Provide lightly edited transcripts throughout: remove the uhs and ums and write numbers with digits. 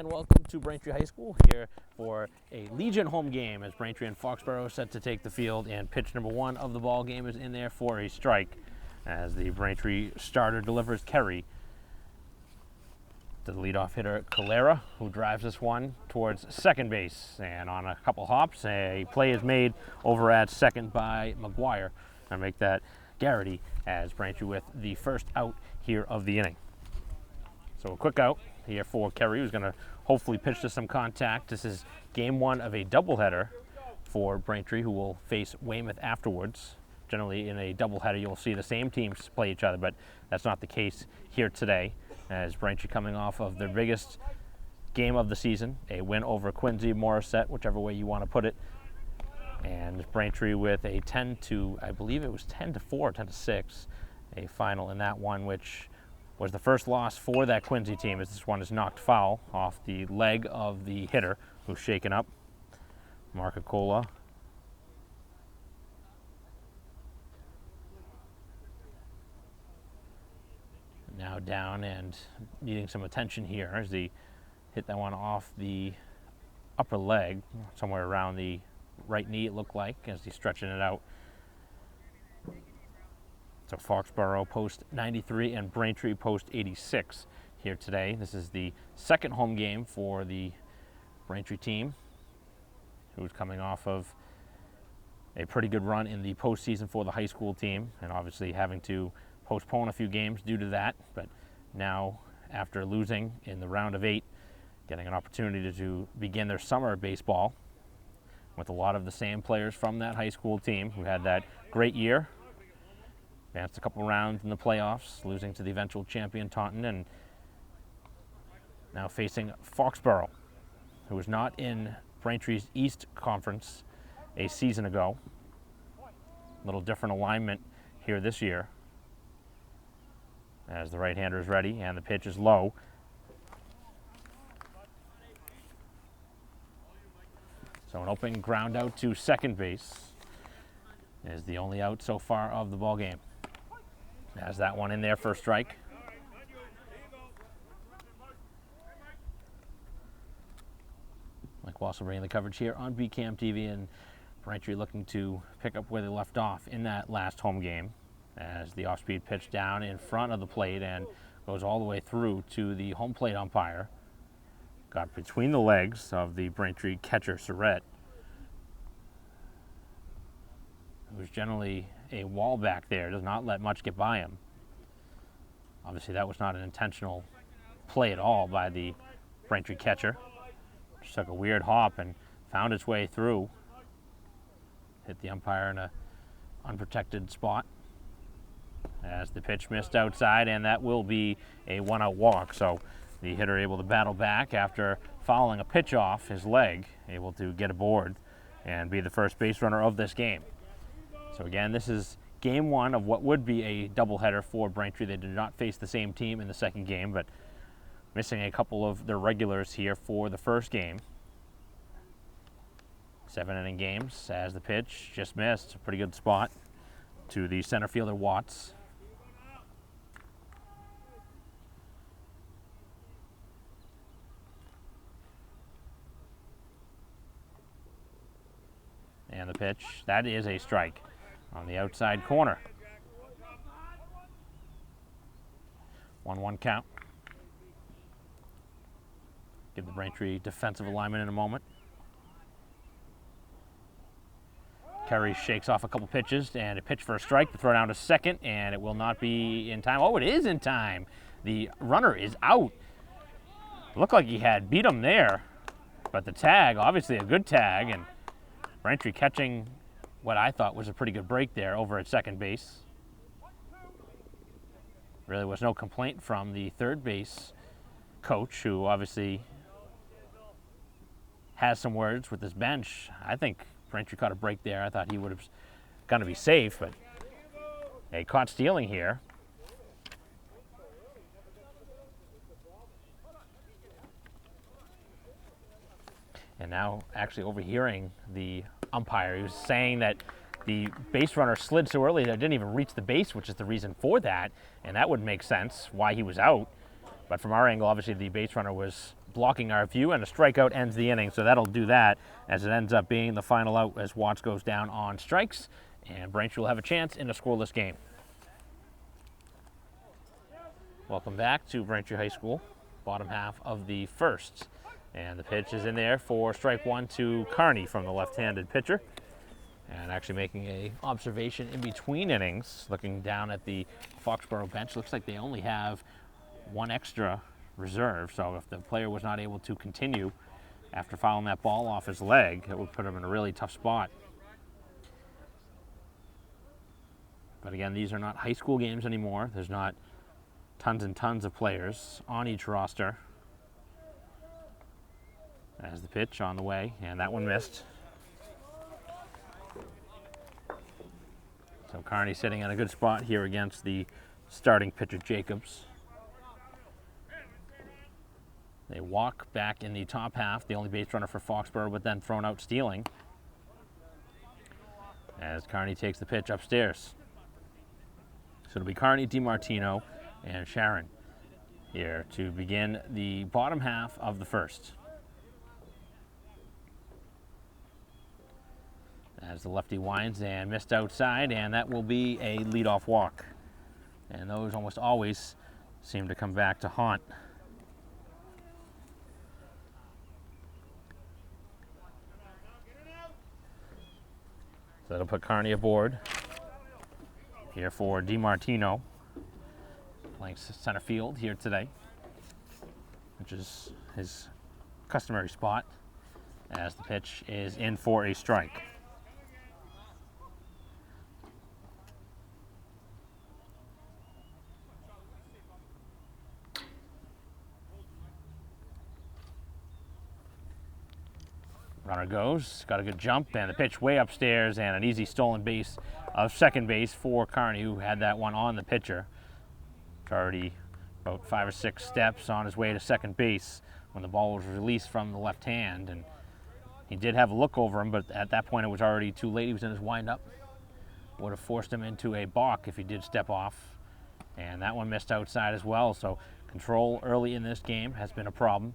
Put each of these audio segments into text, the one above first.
and welcome to Braintree High School here for a Legion home game as Braintree and Foxboro set to take the field, and pitch number one of the ball game is in there for a strike as the Braintree starter delivers Kerry to the leadoff hitter Calera, who drives this one towards second base, and on a couple hops a play is made over at second by McGuire and make that Garrity as Braintree with the first out here of the inning. So a quick out here for Kerry, who's going to hopefully pitch to some contact. This is game one of a doubleheader for Braintree, who will face Weymouth afterwards. Generally in a doubleheader you'll see the same teams play each other, but that's not the case here today, as Braintree coming off of their biggest game of the season, a win over Quincy Morissette, whichever way you want to put it. And Braintree with a 10-4, 10-6, a final in that one, which was the first loss for that Quincy team, as this one is knocked foul off the leg of the hitter who's shaken up, Marcacola. Now down and needing some attention here as he hit that one off the upper leg, somewhere around the right knee it looked like, as he's stretching it out. So Foxboro post 93 and Braintree post 86 here today. This is the second home game for the Braintree team, who's coming off of a pretty good run in the postseason for the high school team, and obviously having to postpone a few games due to that. But now, after losing in the round of 8, getting an opportunity to begin their summer baseball with a lot of the same players from that high school team who had that great year. Advanced a couple rounds in the playoffs, losing to the eventual champion Taunton, and now facing Foxboro, who was not in Braintree's East Conference a season ago. A little different alignment here this year, as the right-hander is ready and the pitch is low. So an open ground out to second base is the only out so far of the ball game. Has that one in there for a strike. Mike Wassel bringing the coverage here on BCAM TV, and Braintree looking to pick up where they left off in that last home game, as the off-speed pitch down in front of the plate and goes all the way through to the home plate umpire. Got between the legs of the Braintree catcher, Surrett, who's generally a wall back there, does not let much get by him. Obviously that was not an intentional play at all by the Braintree catcher. Just took a weird hop and found its way through. Hit the umpire in an unprotected spot as the pitch missed outside, and that will be a one-out walk. So the hitter able to battle back after fouling a pitch off his leg, able to get aboard and be the first base runner of this game. So again, this is game one of what would be a doubleheader for Braintree. They did not face the same team in the second game, but missing a couple of their regulars here for the first game. 7-inning games as the pitch just missed. A pretty good spot to the center fielder, Watts. And the pitch, that is a strike on the outside corner. 1-1 count. Give the Braintree defensive alignment in a moment. Kerry shakes off a couple pitches and a pitch for a strike to throw down to second, and it will not be in time. Oh, it is in time. The runner is out. Looked like he had beat him there, but the tag, obviously a good tag, and Braintree catching what I thought was a pretty good break there over at second base. Really was no complaint from the third base coach, who obviously has some words with his bench. I think Braintree caught a break there. I thought he would have going to be safe, but they caught stealing here. And now actually overhearing the umpire, he was saying that the base runner slid so early that it didn't even reach the base, which is the reason for that, and that would make sense why he was out. But from our angle, obviously the base runner was blocking our view, and a strikeout ends the inning. So that'll do that, as it ends up being the final out as Watts goes down on strikes, and Braintree will have a chance in a scoreless game. Welcome back to Braintree High School, bottom half of the first. And the pitch is in there for strike one to Kearney from the left-handed pitcher. And actually making a observation in between innings, looking down at the Foxboro bench, looks like they only have one extra reserve. So if the player was not able to continue after fouling that ball off his leg, it would put him in a really tough spot. But again, these are not high school games anymore. There's not tons and tons of players on each roster. As the pitch on the way, and that one missed. So Kearney sitting in a good spot here against the starting pitcher, Jacobs. They walk back in the top half, the only base runner for Foxboro, but then thrown out stealing. As Kearney takes the pitch upstairs. So it'll be Kearney, DiMartino, and Sharon here to begin the bottom half of the first. As the lefty winds and missed outside, and that will be a leadoff walk. And those almost always seem to come back to haunt. So that'll put Kearney aboard here for DiMartino, playing center field here today, which is his customary spot, as the pitch is in for a strike. Runner goes, got a good jump, and the pitch way upstairs, and an easy stolen base of second base for Kearney, who had that one on the pitcher. Already about 5 or 6 steps on his way to second base when the ball was released from the left hand, and he did have a look over him, but at that point it was already too late. He was in his windup. Would have forced him into a balk if he did step off, and that one missed outside as well. So control early in this game has been a problem.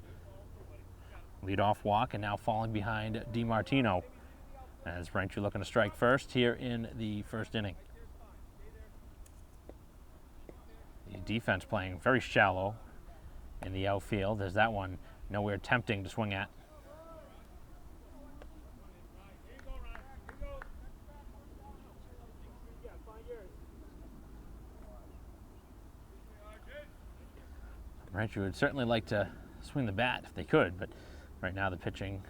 Leadoff walk, and now falling behind DiMartino, as Braintree looking to strike first here in the first inning. The defense playing very shallow in the outfield, as that one nowhere tempting to swing at. Braintree would certainly like to swing the bat if they could, but right now the pitching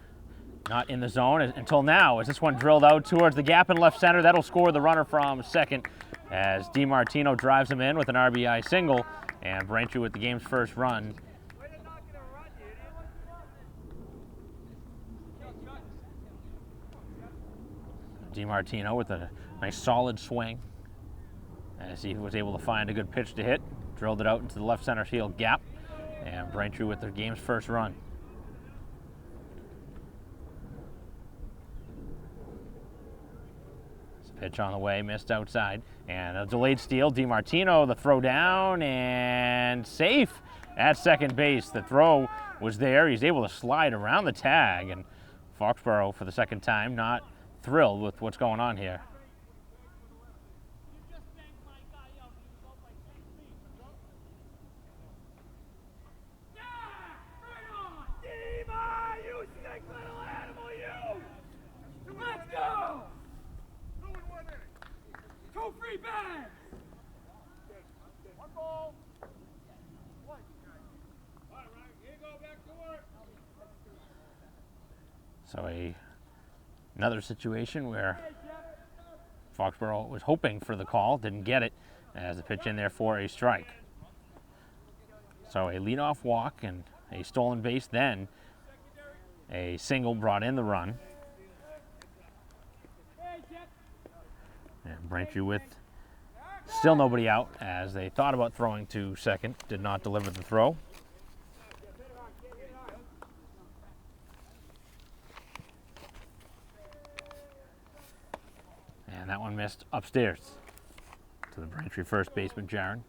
not in the zone until now, as this one drilled out towards the gap in left center. That'll score the runner from second, as DiMartino drives him in with an RBI single, and Braintree with the game's first run. DiMartino with a nice solid swing, as he was able to find a good pitch to hit, drilled it out into the left center field gap, and Braintree with their game's first run. Pitch on the way, missed outside, and a delayed steal. DiMartino, the throw down, and safe at second base. The throw was there. He's able to slide around the tag, and Foxboro, for the second time, not thrilled with what's going on here. So another situation where Foxboro was hoping for the call, didn't get it, as the pitch in there for a strike. So a leadoff walk and a stolen base, then a single brought in the run. And Braintree with still nobody out, as they thought about throwing to second, did not deliver the throw. And that one missed upstairs to the Braintree first baseman, Jaron.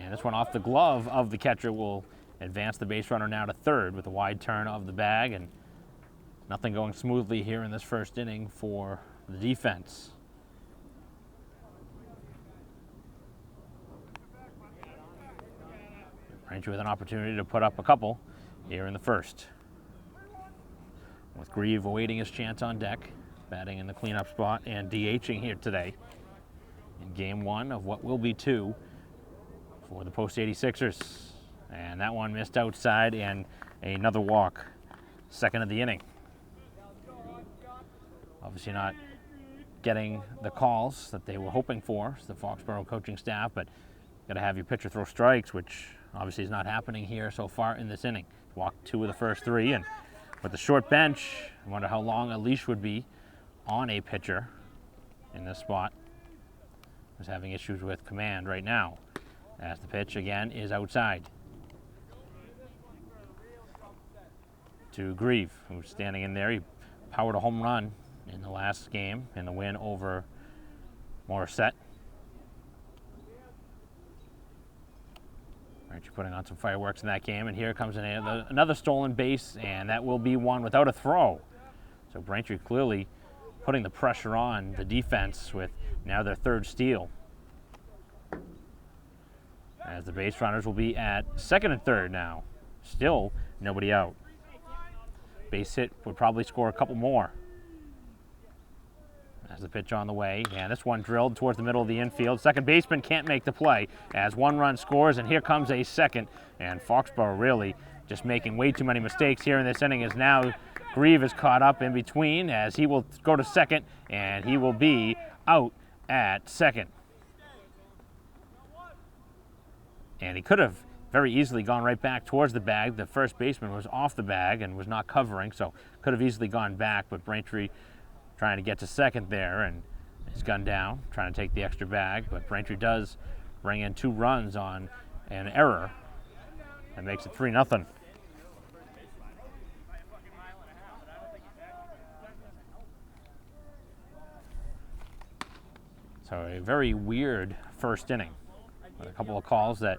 And this one off the glove of the catcher will advance the base runner now to third with a wide turn of the bag, and nothing going smoothly here in this first inning for the defense. Braintree with an opportunity to put up a couple here in the first. With Grieve awaiting his chance on deck, batting in the cleanup spot and DHing here today in game one of what will be two for the Post 86ers. And that one missed outside, and another walk, second of the inning. Obviously not getting the calls that they were hoping for, the Foxboro coaching staff, but got to have your pitcher throw strikes, which obviously is not happening here so far in this inning. Walked two of the first three, and with the short bench, I wonder how long a leash would be on a pitcher in this spot. He's having issues with command right now, as the pitch again is outside to Grieve, who's standing in there. He powered a home run in the last game in the win over Morissette. Braintree putting on some fireworks in that game, and here comes another stolen base, and that will be one without a throw. So Braintree clearly putting the pressure on the defense with now their third steal, as the base runners will be at second and third now. Still nobody out. Base hit would probably score a couple more. As the pitch on the way, and this one drilled towards the middle of the infield. Second baseman can't make the play as one run scores, and here comes a second. And Foxboro really just making way too many mistakes here in this inning, as now Grieve is caught up in between, as he will go to second, and he will be out at second. And he could have very easily gone right back towards the bag. The first baseman was off the bag and was not covering, so could have easily gone back, but Braintree trying to get to second there, and he's gunned down, trying to take the extra bag, but Braintree does bring in 2 runs on an error and makes it 3-0. So a very weird first inning with a couple of calls that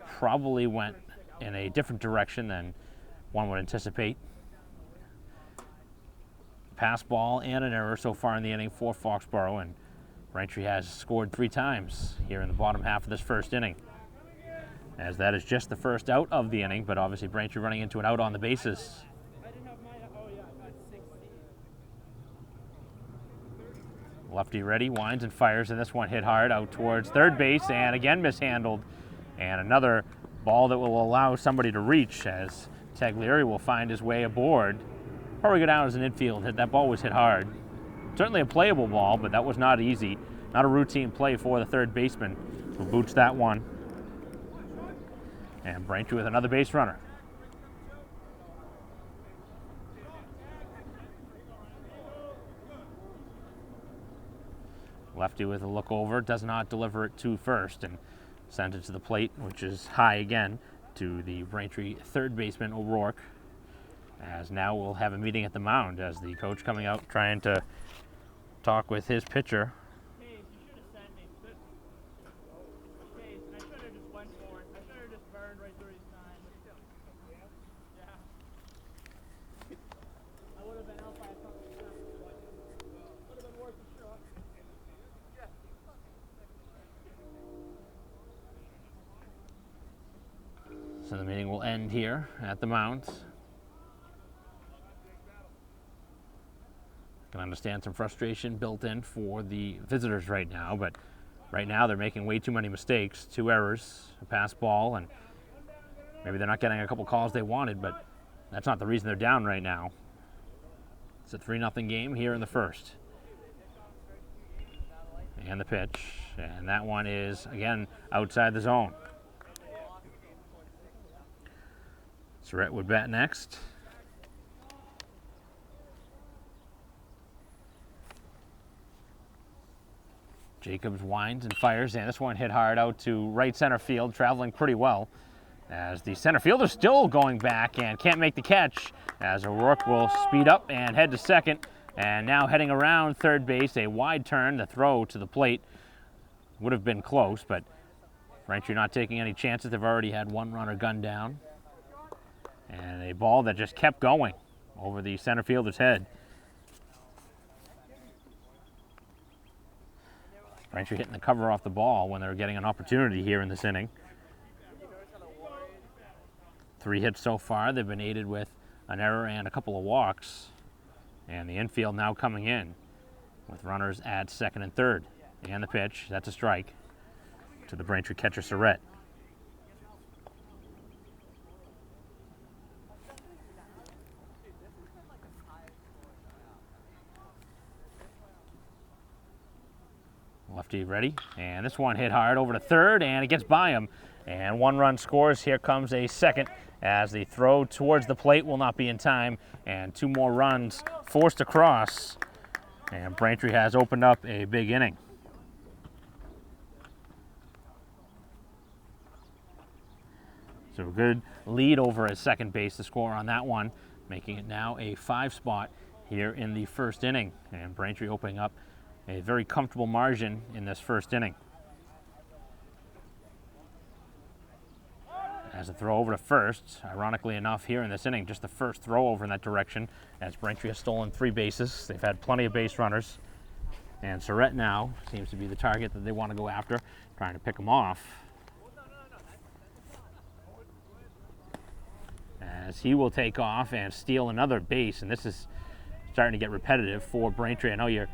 probably went in a different direction than one would anticipate. Pass ball and an error so far in the inning for Foxboro, and Braintree has scored 3 times here in the bottom half of this first inning, as that is just the first out of the inning, but obviously Braintree running into an out on the bases. Lefty ready, winds and fires, and this one hit hard out towards third base, and again mishandled, and another ball that will allow somebody to reach, as Taglieri will find his way aboard. Probably go down as an infield hit. That ball was hit hard. Certainly a playable ball, but that was not easy. Not a routine play for the third baseman, who boots that one. And Braintree with another base runner. Lefty with a look over, does not deliver it to first, and sends it to the plate, which is high again to the Braintree third baseman, O'Rourke. As now we'll have a meeting at the mound, as the coach coming out trying to talk with his pitcher. So the meeting will end here at the mound. I can understand some frustration built in for the visitors right now, but right now they're making way too many mistakes. 2 errors, a pass ball, and maybe they're not getting a couple calls they wanted, but that's not the reason they're down right now. It's a 3-0 game here in the first. And the pitch, and that one is, again, outside the zone. Surrett would bat next. Jacobs winds and fires, and this one hit hard out to right center field, traveling pretty well, as the center fielder still going back and can't make the catch, as O'Rourke will speed up and head to second, and now heading around third base, a wide turn. The throw to the plate would have been close, but Braintree not taking any chances. They've already had one runner gunned down. And a ball that just kept going over the center fielder's head. Braintree hitting the cover off the ball when they were getting an opportunity here in this inning. 3 hits so far. They've been aided with an error and a couple of walks. And the infield now coming in with runners at second and third. And the pitch, that's a strike to the Braintree catcher, Surrett. Lefty ready, and this one hit hard over to third, and it gets by him. And 1 run scores. Here comes a second as the throw towards the plate will not be in time, and 2 more runs forced across. And Braintree has opened up a big inning. So a good lead over at second base, the score on that one, making it now a 5 spot here in the first inning. And Braintree opening up a very comfortable margin in this first inning. As a throw over to first, ironically enough here in this inning, just the first throw over in that direction, as Braintree has stolen 3 bases. They've had plenty of base runners. And Surrett now seems to be the target that they want to go after, trying to pick him off. As he will take off and steal another base, and this is starting to get repetitive for Braintree. I know you're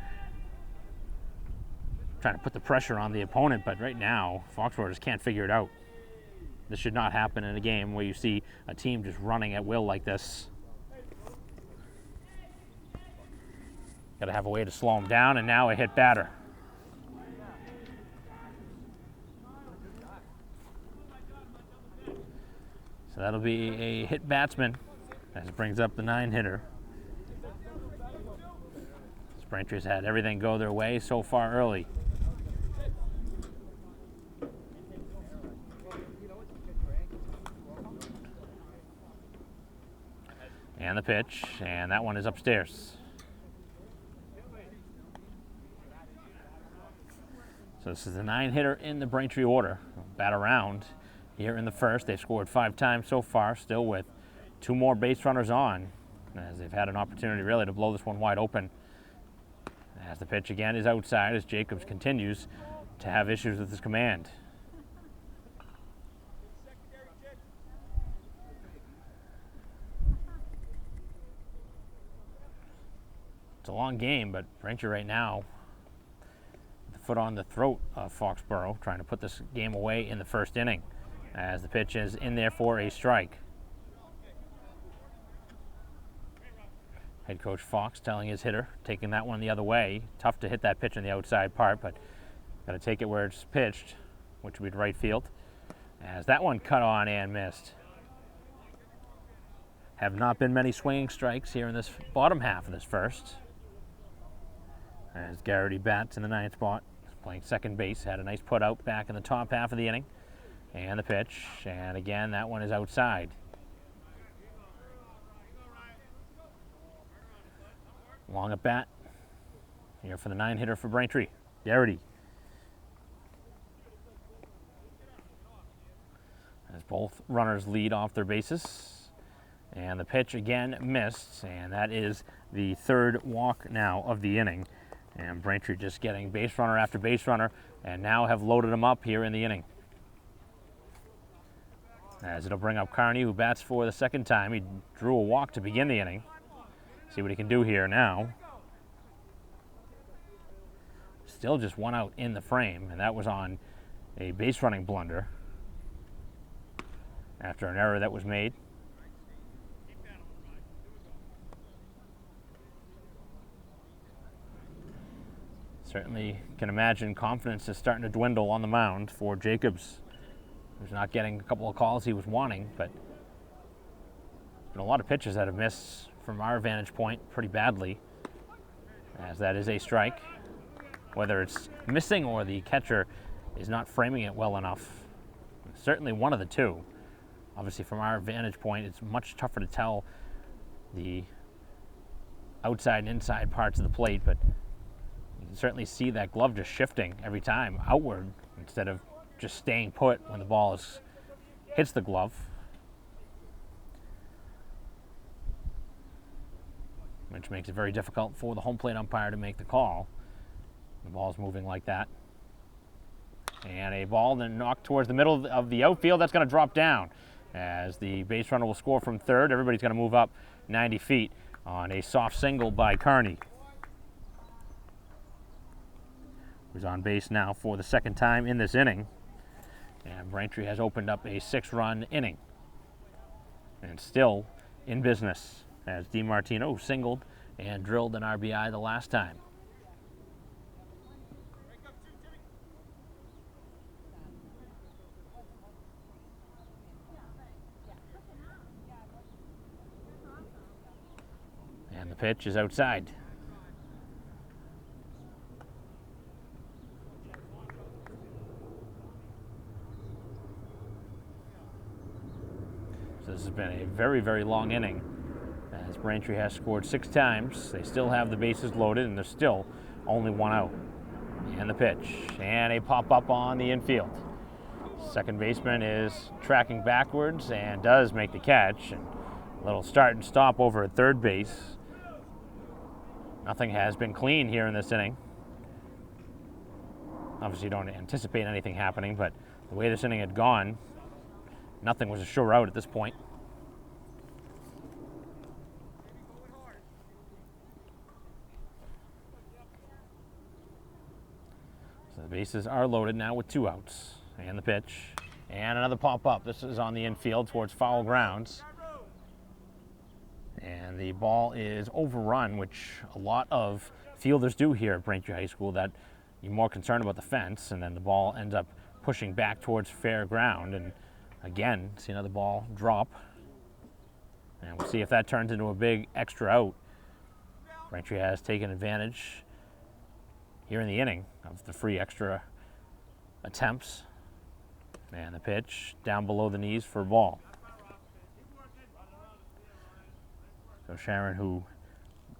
trying to put the pressure on the opponent, but right now, Foxboro just can't figure it out. This should not happen in a game where you see a team just running at will like this. Got to have a way to slow him down, and now a hit batter. So that'll be a hit batsman as it brings up the 9-hitter. Braintree's had everything go their way so far early. And the pitch, and that one is upstairs. So this is the 9-hitter in the Braintree order. Bat around here in the first. They've scored 5 times so far, still with 2 more base runners on, as they've had an opportunity really to blow this one wide open. As the pitch again is outside, as Jacobs continues to have issues with his command. It's a long game, but Braintree right now, the foot on the throat of Foxboro, trying to put this game away in the first inning, as the pitch is in there for a strike. Head coach Fox telling his hitter, taking that one the other way. Tough to hit that pitch in the outside part, but got to take it where it's pitched, which would be right field. As that one cut on and missed. Have not been many swinging strikes here in this bottom half of this first. As Garrity bats in the 9th spot, playing second base, had a nice put out back in the top half of the inning. And the pitch, and again, that one is outside. Long at bat here for the 9-hitter for Braintree, Garrity. As both runners lead off their bases. And the pitch again missed, and that is the 3rd walk now of the inning. And Braintree just getting base runner after base runner, and now have loaded him up here in the inning. As it'll bring up Carney, who bats for the 2nd time. He drew a walk to begin the inning. See what he can do here now. Still just 1 out in the frame, and that was on a base running blunder after an error that was made. Certainly can imagine confidence is starting to dwindle on the mound for Jacobs, who's not getting a couple of calls he was wanting, but there's been a lot of pitches that have missed from our vantage point pretty badly, as that is a strike. Whether it's missing or the catcher is not framing it well enough. Certainly one of the two. Obviously from our vantage point, it's much tougher to tell the outside and inside parts of the plate, but you can certainly see that glove just shifting every time outward instead of just staying put when the ball hits the glove. Which makes it very difficult for the home plate umpire to make the call. The ball's moving like that. And a ball then knocked towards the middle of the outfield. That's going to drop down as the base runner will score from third. Everybody's going to move up 90 feet on a soft single by Kearney, who's on base now for the second time in this inning. And Braintree has opened up a 6-run inning. And still in business as DiMartino singled and drilled an RBI the last time. And the pitch is outside. So this has been a very, very long inning as Braintree has scored 6 times. They still have the bases loaded and there's still only 1 out. And the pitch and a pop-up on the infield. Second baseman is tracking backwards and does make the catch. And a little start and stop over at third base. Nothing has been clean here in this inning. Obviously, you don't anticipate anything happening, but the way this inning had gone, nothing was a sure out at this point. So the bases are loaded now with 2 outs. And the pitch. And another pop-up. This is on the infield towards foul grounds. And the ball is overrun, which a lot of fielders do here at Braintree High School, that you're more concerned about the fence, and then the ball ends up pushing back towards fair ground. And again, see another ball drop. And we'll see if that turns into a big extra out. Braintree has taken advantage here in the inning of the free extra attempts. And the pitch down below the knees for a ball. So Sharon, who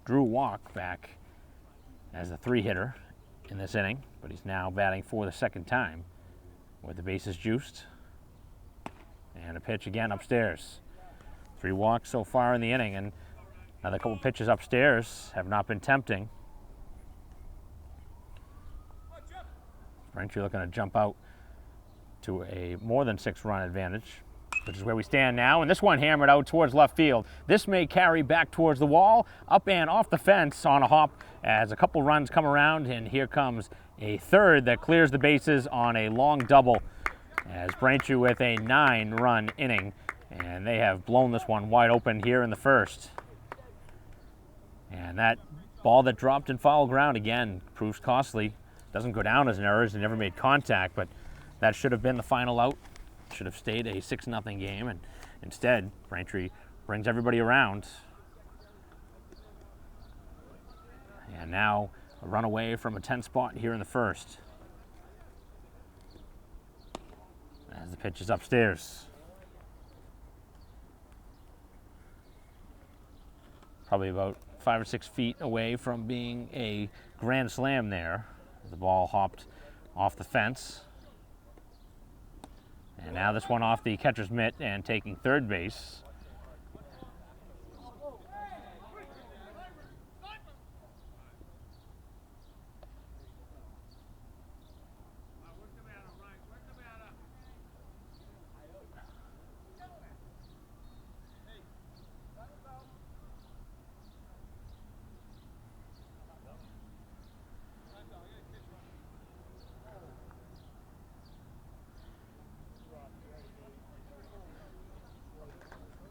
drew a walk back as a 3-hitter in this inning, but he's now batting for the second time with the bases juiced. And a pitch again upstairs. 3 walks so far in the inning, and another couple pitches upstairs have not been tempting. Braintree looking to jump out to a more than 6-run advantage, which is where we stand now. And this one hammered out towards left field. This may carry back towards the wall, up and off the fence on a hop as a couple runs come around, and here comes a third that clears the bases on a long double as Braintree with a 9-run inning, and they have blown this one wide open here in the first. And that ball that dropped in foul ground again proves costly. Doesn't go down as an error, as it never made contact, but that should have been the final out. Should have stayed a 6-0 game, and instead Braintree brings everybody around. And now a run away from a 10 spot here in the first. As the pitch is upstairs. Probably about 5 or 6 feet away from being a grand slam there. The ball hopped off the fence. And now this one off the catcher's mitt and taking third base.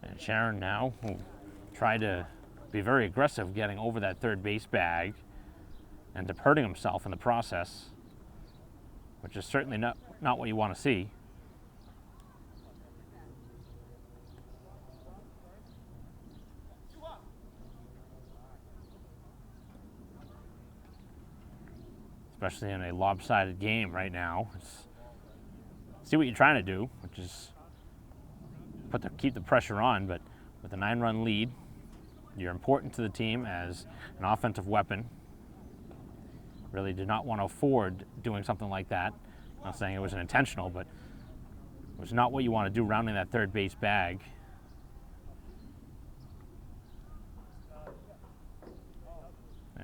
And Sharon now, who tried to be very aggressive getting over that third base bag, ends up hurting himself in the process, which is certainly not what you want to see. Especially in a lopsided game right now. See what you're trying to do, which is keep the pressure on, but with a 9-run lead, you're important to the team as an offensive weapon. Really did not want to afford doing something like that. I'm not saying it was intentional, but it was not what you want to do rounding that third base bag.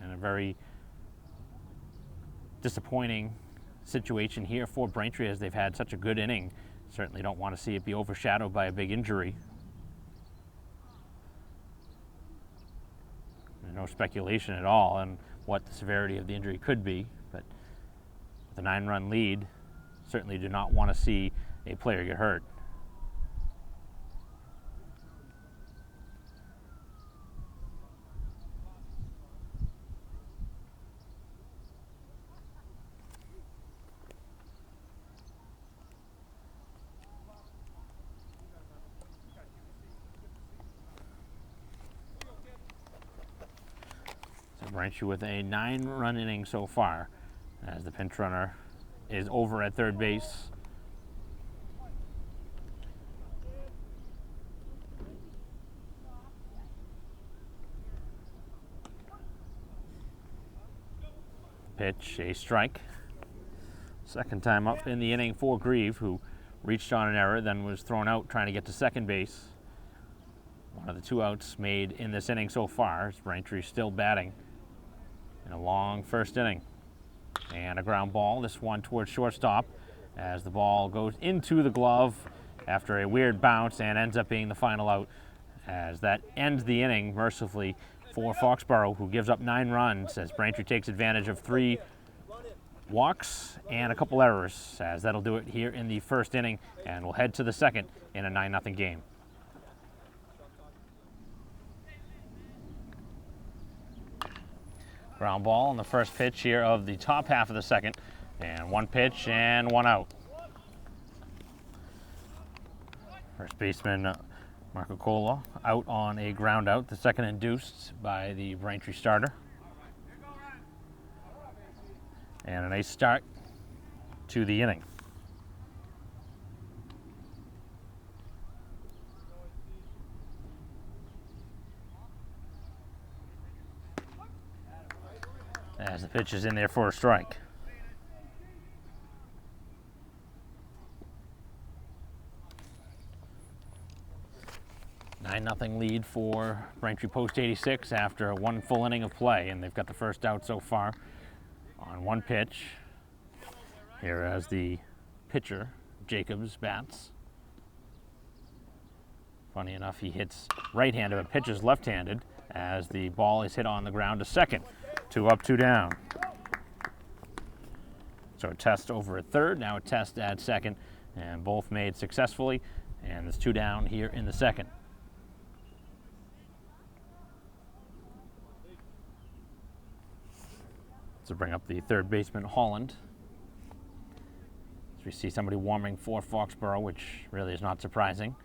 And a very disappointing situation here for Braintree as they've had such a good inning. Certainly don't want to see it be overshadowed by a big injury. There's no speculation at all on what the severity of the injury could be, but with a 9-run lead, certainly do not want to see a player get hurt. Braintree with a 9-run inning so far as the pinch runner is over at third base. Pitch, a strike. Second time up in the inning for Grieve, who reached on an error, then was thrown out trying to get to second base. One of the 2 outs made in this inning so far as Braintree still batting in a long first inning. And a ground ball, this one towards shortstop as the ball goes into the glove after a weird bounce and ends up being the final out, as that ends the inning mercifully for Foxboro, who gives up 9 runs as Braintree takes advantage of 3 walks and a couple errors, as that'll do it here in the first inning, and we'll head to the second in a 9-0 game. Ground ball on the first pitch here of the top half of the second, and 1 pitch and 1 out. First baseman Marco Cola out on a ground out, the second induced by the Braintree starter. And a nice start to the inning. As the pitch is in there for a strike. Nine-0 lead for Braintree post 86 after 1 full inning of play, and they've got the first out so far on 1 pitch. Here as the pitcher, Jacobs, bats. Funny enough, he hits right-handed but pitches left-handed as the ball is hit on the ground to second. 2 up, 2 down. So a test over at third, now a test at second, and both made successfully, and there's 2 down here in the second. So bring up the third baseman, Holland. As we see somebody warming for Foxboro, which really is not surprising.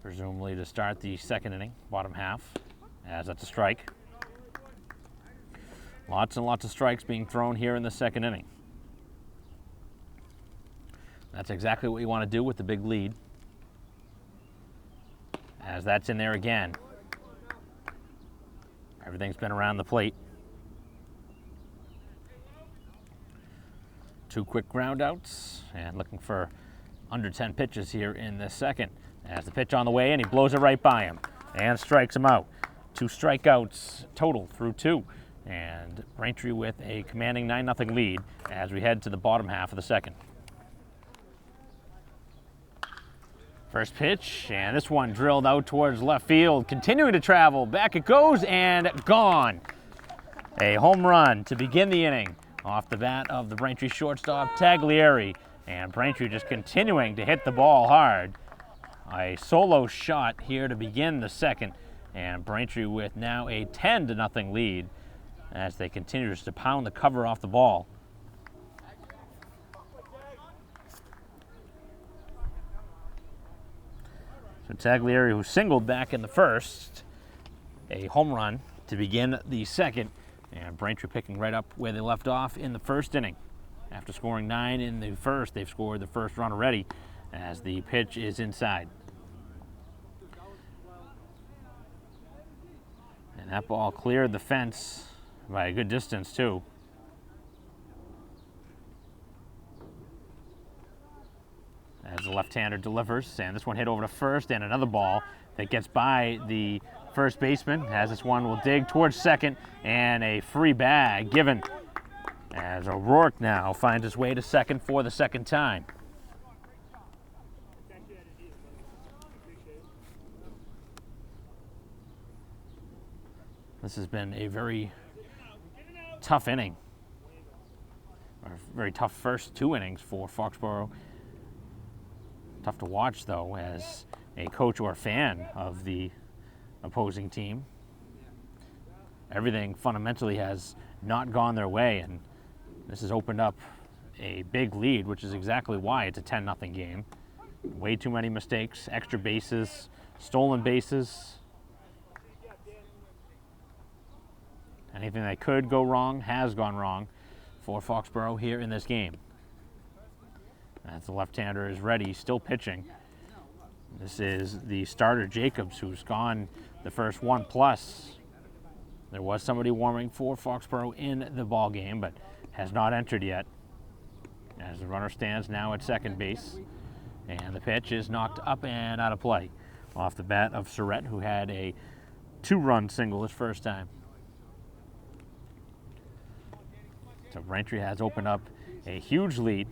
Presumably to start the second inning, bottom half, as that's a strike. Lots and lots of strikes being thrown here in the second inning. That's exactly what you want to do with the big lead, as that's in there again. Everything's been around the plate. 2 quick ground outs, and looking for under 10 pitches here in the second. As the pitch on the way, and he blows it right by him and strikes him out. 2 strikeouts total through 2. And Braintree with a commanding 9-0 lead as we head to the bottom half of the second. First pitch, and this one drilled out towards left field, continuing to travel. Back it goes, and gone. A home run to begin the inning off the bat of the Braintree shortstop, Taglieri. And Braintree just continuing to hit the ball hard. A solo shot here to begin the second, and Braintree with now a 10-0 lead as they continue to pound the cover off the ball. So Taglieri, who singled back in the first, a home run to begin the second, and Braintree picking right up where they left off in the first inning. After scoring 9 in the first, they've scored the first run already as the pitch is inside. And that ball cleared the fence by a good distance, too. the left-hander delivers, and this one hit over to first, and another ball that gets by the first baseman, as this one will dig towards second, and a free bag given as O'Rourke now finds his way to second for the second time. This has been a very tough inning, or very tough first two innings for Foxboro. Tough to watch, though, as a coach or fan of the opposing team. Everything fundamentally has not gone their way, and this has opened up a big lead, which is exactly why it's a 10-0 game. Way too many mistakes, extra bases, stolen bases. Anything that could go wrong has gone wrong for Foxboro here in this game. As the left-hander is ready, still pitching. This is the starter, Jacobs, who's gone the first 1+. There was somebody warming for Foxboro in the ball game, but has not entered yet. As the runner stands now at second base, and the pitch is knocked up and out of play off the bat of Surrett, who had a 2-run single his first time. So Braintree has opened up a huge lead.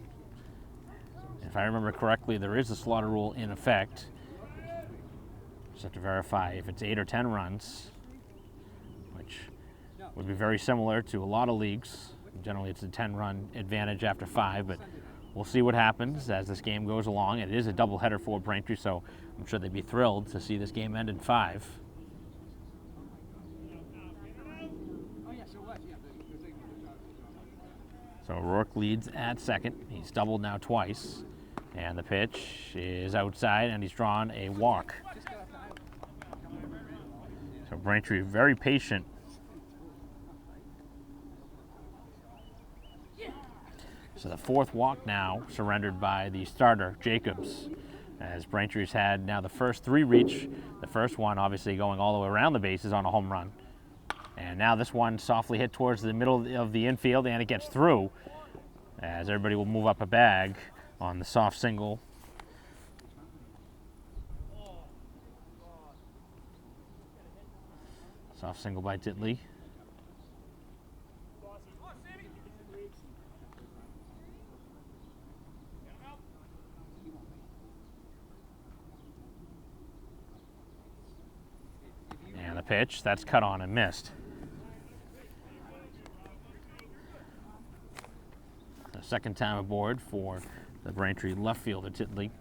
If I remember correctly, there is a slaughter rule in effect. Just have to verify if it's 8 or 10 runs, which would be very similar to a lot of leagues. Generally, it's a 10-run advantage after 5, but we'll see what happens as this game goes along. It is a doubleheader for Braintree, so I'm sure they'd be thrilled to see this game end in 5. So O'Rourke leads at second. He's doubled now twice. And the pitch is outside, and he's drawn a walk. So Braintree very patient. So the fourth walk now surrendered by the starter, Jacobs, as Braintree's had now the first 3 reach. The first one obviously going all the way around the bases on a home run. And now this one softly hit towards the middle of the infield, and it gets through as everybody will move up a bag on the soft single. Soft single by Titley. And the pitch, that's cut on and missed. The second time aboard for the Braintree left fielder, Titley.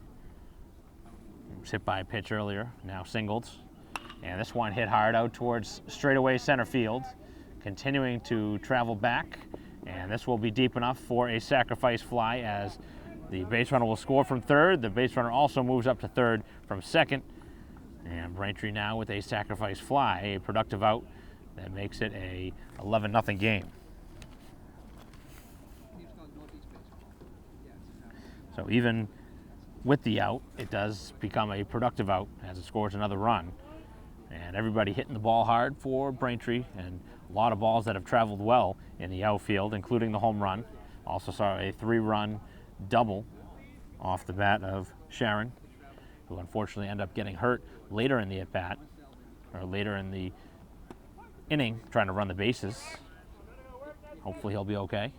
He was hit by a pitch earlier, now singled. And this one hit hard out towards straightaway center field, continuing to travel back. And this will be deep enough for a sacrifice fly as the base runner will score from third. The base runner also moves up to third from second. And Braintree now with a sacrifice fly, a productive out that makes it a 11-0 game. So even with the out, it does become a productive out as it scores another run. And everybody hitting the ball hard for Braintree, and a lot of balls that have traveled well in the outfield, including the home run. Also saw a 3-run double off the bat of Sharon, who unfortunately ended up getting hurt later in the at-bat, or later in the inning, trying to run the bases. Hopefully he'll be okay.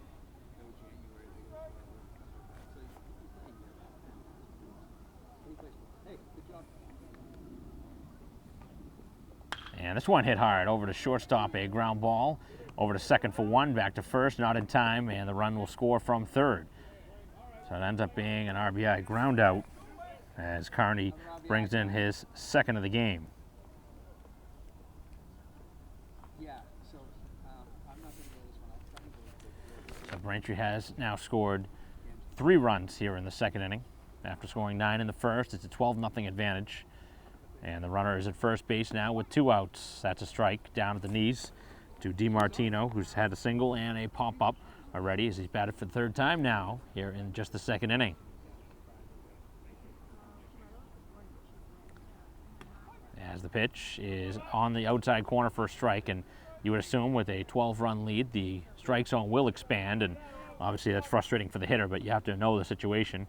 And this one hit hard over to shortstop, a ground ball. Over to second for 1, back to first, not in time, and the run will score from third. So it ends up being an RBI ground out as Carney brings in his second of the game. So Braintree has now scored 3 runs here in the second inning. After scoring 9 in the first, it's a 12-0 advantage. And the runner is at first base now with 2 outs. That's a strike down at the knees to DiMartino, who's had a single and a pop-up already as he's batted for the 3rd time now here in just the second inning. As the pitch is on the outside corner for a strike, and you would assume with a 12-run lead, the strike zone will expand, and obviously that's frustrating for the hitter, but you have to know the situation.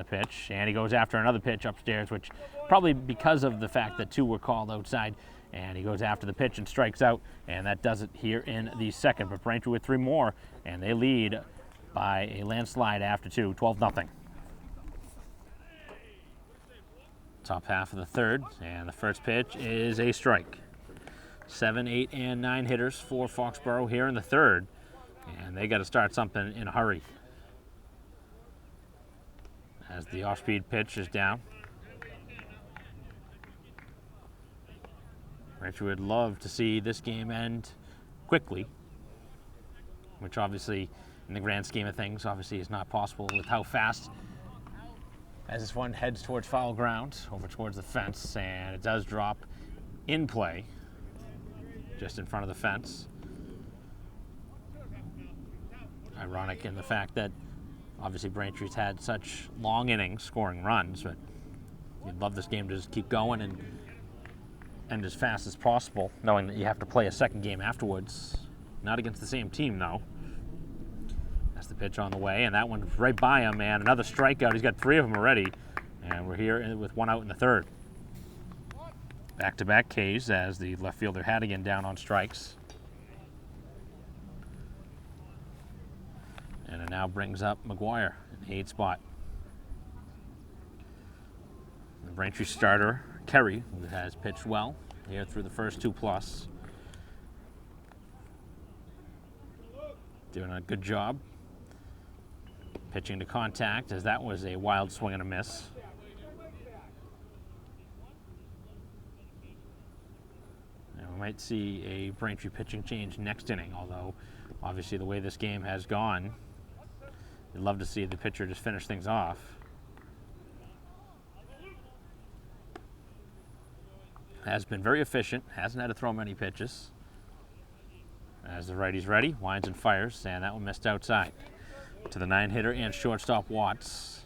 pitch, and he goes after another pitch upstairs, which probably because of the fact that 2 were called outside, and he goes after the pitch and strikes out, and that does it here in the second. But Braintree with 3 more, and they lead by a landslide after 2, 12-0. Top half of the third, and the first pitch is a strike. 7, 8, and 9 hitters for Foxboro here in the third, and they got to start something in a hurry. As the off-speed pitch is down. Braintree would love to see this game end quickly, which obviously, in the grand scheme of things, obviously is not possible with how fast as this one heads towards foul ground, over towards the fence, and it does drop in play, just in front of the fence. Ironic in the fact that obviously Braintree's had such long innings scoring runs, but you'd love this game to just keep going and end as fast as possible, knowing that you have to play a second game afterwards. Not against the same team, though. That's the pitch on the way, and that one's right by him, and another strikeout. He's got 3 of them already, and we're here with 1 out in the third. Back-to-back Ks as the left fielder Hadigan down on strikes. And it now brings up McGuire in the 8th spot. The Braintree starter, Kerry, who has pitched well here through the first 2+. Doing a good job pitching to contact, as that was a wild swing and a miss. And we might see a Braintree pitching change next inning, although obviously the way this game has gone, you'd love to see the pitcher just finish things off. Has been very efficient, hasn't had to throw many pitches. As the righty's ready, winds and fires, and that one missed outside. To the 9-hitter and shortstop Watts.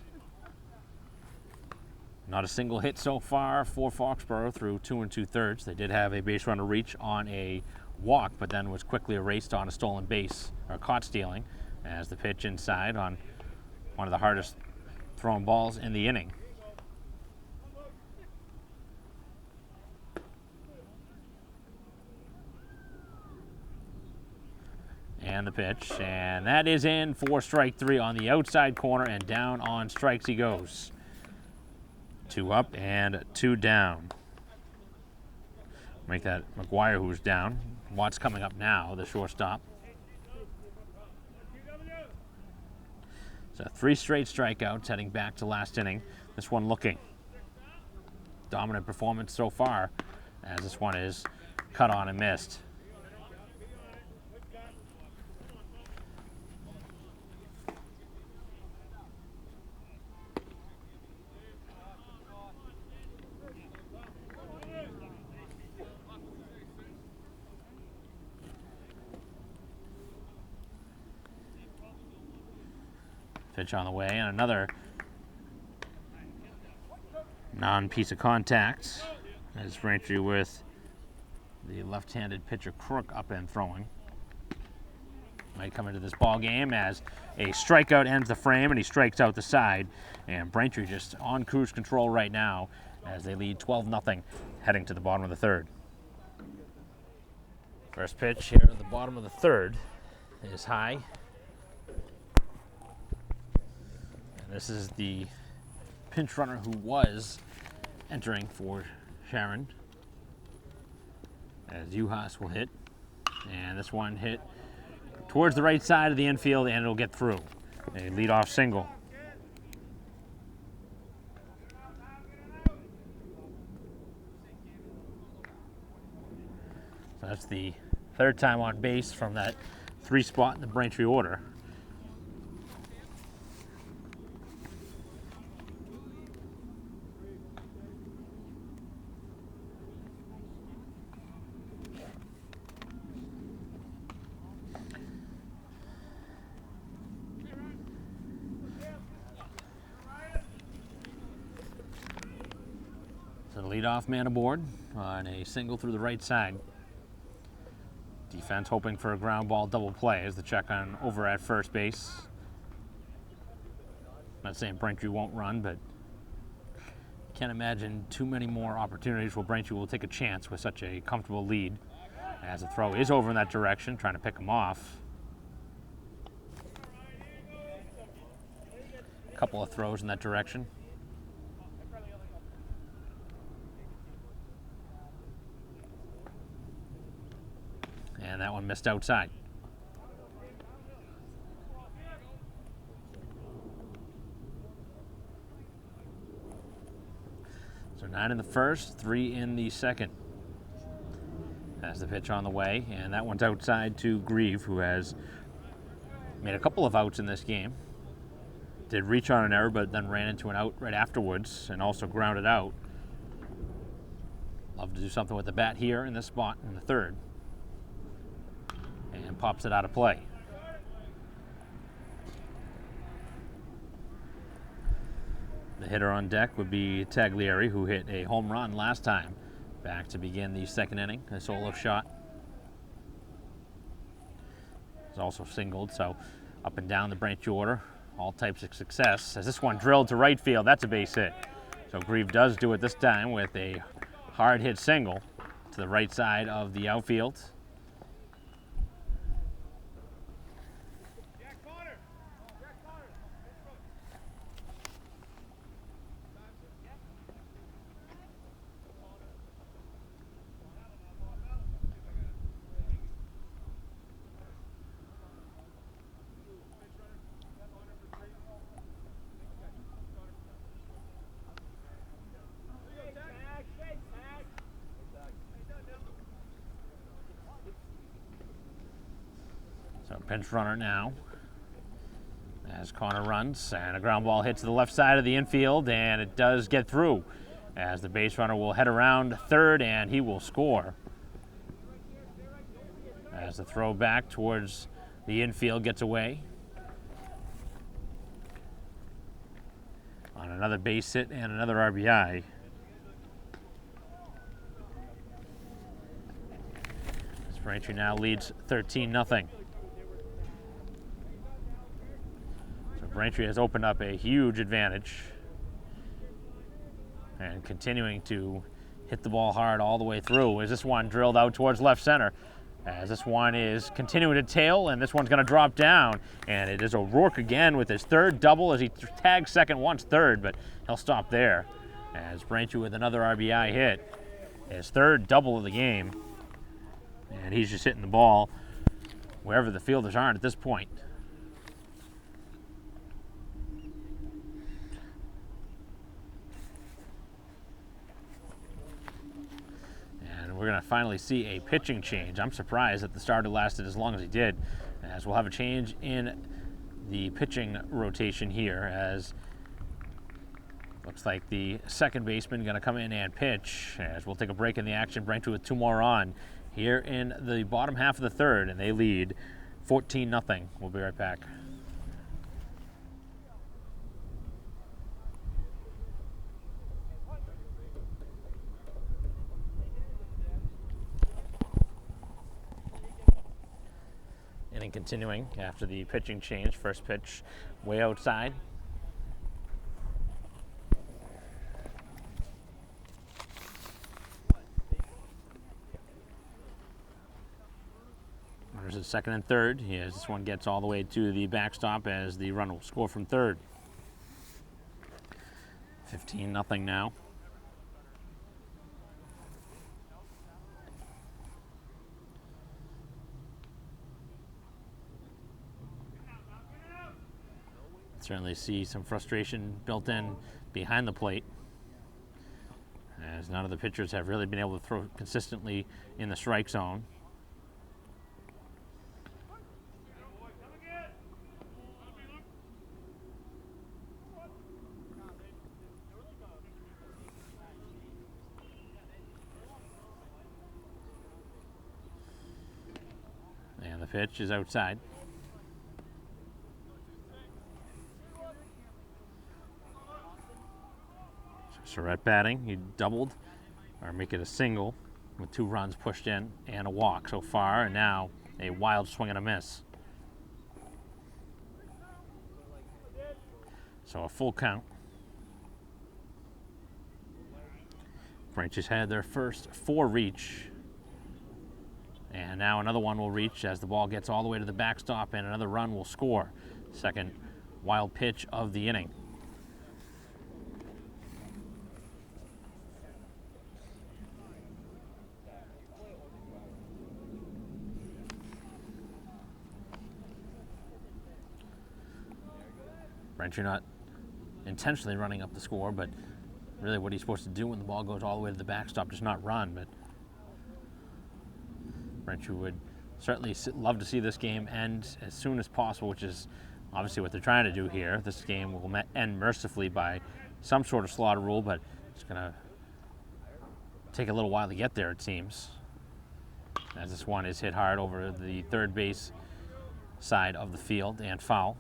Not a single hit so far for Foxboro through 2 2/3. They did have a base runner reach on a walk, but then was quickly erased on a stolen base, or caught stealing, as the pitch inside on one of the hardest thrown balls in the inning. And the pitch, and that is in for strike 3 on the outside corner, and down on strikes he goes. 2 up and 2 down. Make that McGuire, who's down. Watts coming up now, the shortstop. So 3 straight strikeouts heading back to last inning. This one looking dominant performance so far, as this one is cut on and missed. Pitch on the way, and another non-piece of contact as Braintree with the left-handed pitcher Crook up and throwing. Might come into this ball game as a strikeout ends the frame and he strikes out the side, and Braintree just on cruise control right now as they lead 12-0 heading to the bottom of the third. First pitch here at the bottom of the third is high. This is the pinch runner who was entering for Sharon, as Uhas will hit. And this one hit towards the right side of the infield, and it'll get through. A leadoff single. So that's the 3rd time on base from that 3 spot in the Braintree order. So the leadoff man aboard on a single through the right side. Defense hoping for a ground ball double play as the check on over at first base. not saying Braintree won't run, but can't imagine too many more opportunities where Braintree will take a chance with such a comfortable lead. As the throw is over in that direction, trying to pick him off. A couple of throws in that direction. And that one missed outside. So 9 in the first, 3 in the second. As the pitch on the way, and that one's outside to Grieve, who has made a couple of outs in this game. Did reach on an error, but then ran into an out right afterwards and also grounded out. Love to do something with the bat here in this spot in the third. And pops it out of play. The hitter on deck would be Taglieri, who hit a home run last time. Back to begin the second inning, a solo shot. He's also singled, so up and down the Braintree order, all types of success. As this one drilled to right field, that's a base hit. So Grieve does do it this time with a hard hit single to the right side of the outfield. So pinch runner now as Connor runs, and a ground ball hits the left side of the infield, and it does get through as the base runner will head around third, and he will score. As the throw back towards the infield gets away. On another base hit and another RBI. Braintree now leads 13-0. Braintree has opened up a huge advantage and continuing to hit the ball hard all the way through. As this one drilled out towards left center, as this one is continuing to tail, and this one's going to drop down, and it is O'Rourke again with his third double as he tags second once third, but he'll stop there as Braintree with another RBI hit, his third double of the game, and he's just hitting the ball wherever the fielders aren't at this point. We're going to finally see a pitching change. I'm surprised that the starter lasted as long as he did, as we'll have a change in the pitching rotation here, as looks like the second baseman going to come in and pitch, as we'll take a break in the action. Braintree with 2 more on here in the bottom half of the third, and they lead 14-0. We'll be right back. And continuing after the pitching change, first pitch way outside. Runners at second and third. As this one gets all the way to the backstop as the runner will score from third. 15-0 now. Certainly see some frustration built in behind the plate, as none of the pitchers have really been able to throw consistently in the strike zone. And the pitch is outside. Surratt batting, he doubled, or make it a single, with 2 runs pushed in and a walk so far, and now a wild swing and a miss. So a full count. Braintree's had their first 4 reach. And now another one will reach as the ball gets all the way to the backstop, and another run will score. Second wild pitch of the inning. Braintree not intentionally running up the score, but really what he's supposed to do when the ball goes all the way to the backstop, just not run. But Braintree would certainly love to see this game end as soon as possible, which is obviously what they're trying to do here. This game will end mercifully by some sort of slaughter rule, but it's going to take a little while to get there, it seems, as this one is hit hard over the third base side of the field and foul.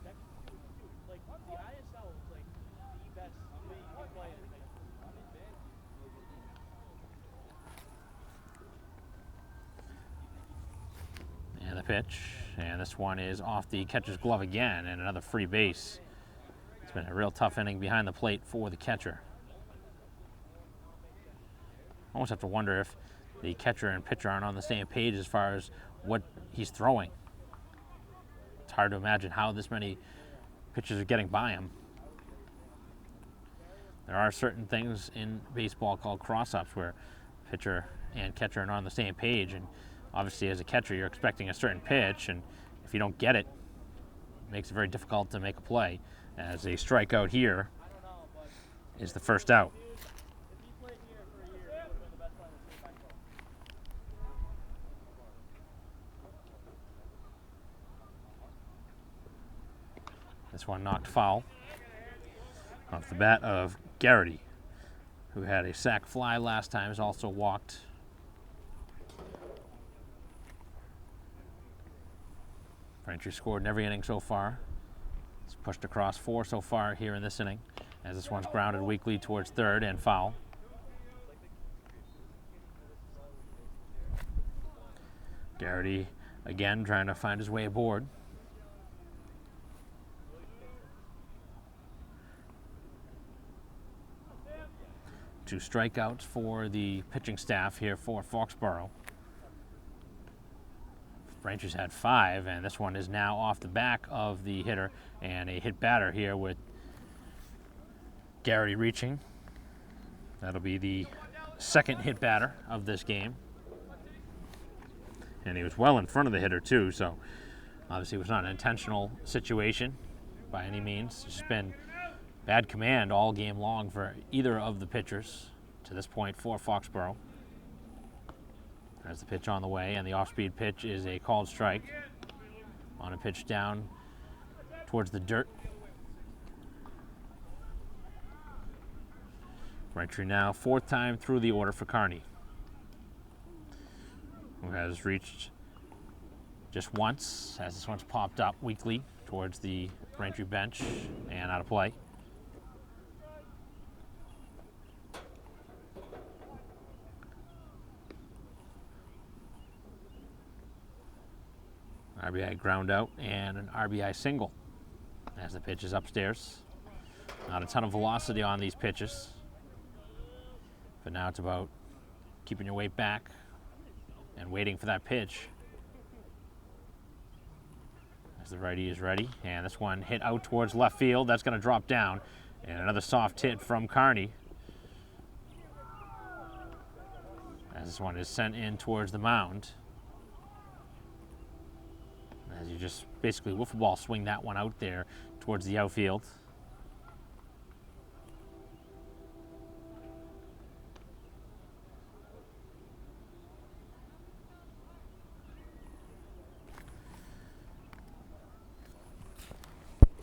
And the pitch, and this one is off the catcher's glove again, and another free base. It's been a real tough inning behind the plate for the catcher. I almost have to wonder if the catcher and pitcher aren't on the same page as far as what he's throwing. It's hard to imagine how this many pitches are getting by him. There are certain things in baseball called cross-ups where pitcher and catcher are not on the same page, and obviously as a catcher you're expecting a certain pitch, and if you don't get it, it makes it very difficult to make a play, as a strikeout here is the first out. This one knocked foul off the bat of Garrity, who had a sac fly last time, has also walked. Braintree scored in every inning so far. It's pushed across 4 so far here in this inning, as this one's grounded weakly towards third and foul. Garrity again trying to find his way aboard. Two strikeouts for the pitching staff here for Foxboro. Braintree's had 5, and this one is now off the back of the hitter, and a hit batter here with Garrity reaching. That'll be the second hit batter of this game. And he was well in front of the hitter too, so obviously it was not an intentional situation by any means. It's just been bad command all game long for either of the pitchers to this point for Foxboro. There's the pitch on the way, and the off-speed pitch is a called strike on a pitch down towards the dirt. Braintree now 4th time through the order for Kearney, who has reached just once, as this one's popped up weakly towards the Braintree bench and out of play. RBI ground out and an RBI single as the pitch is upstairs. Not a ton of velocity on these pitches, but now it's about keeping your weight back and waiting for that pitch. As the righty is ready, and this one hit out towards left field. That's going to drop down, and another soft hit from Kearney. As this one is sent in towards the mound. As you just basically wiffle ball swing that one out there towards the outfield.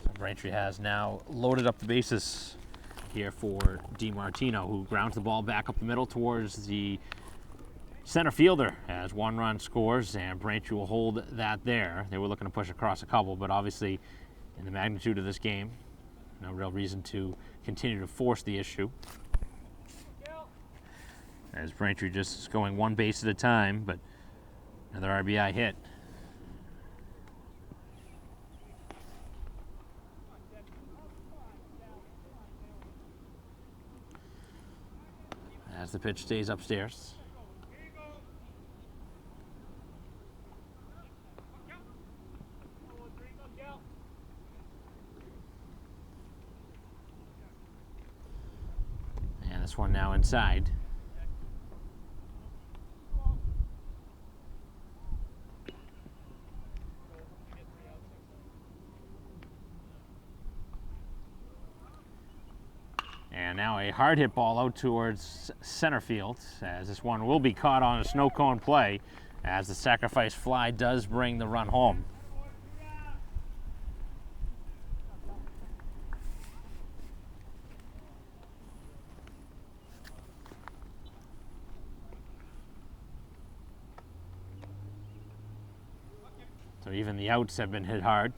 So Braintree has now loaded up the bases here for DiMartino, who grounds the ball back up the middle towards the center fielder as one run scores, and Braintree will hold that there. They were looking to push across a couple, but obviously in the magnitude of this game, no real reason to continue to force the issue. As Braintree just is going one base at a time, but another RBI hit. as the pitch stays upstairs. And this one now inside. And now a hard hit ball out towards center field, as this one will be caught on a snow cone play, as the sacrifice fly does bring the run home. So even the outs have been hit hard.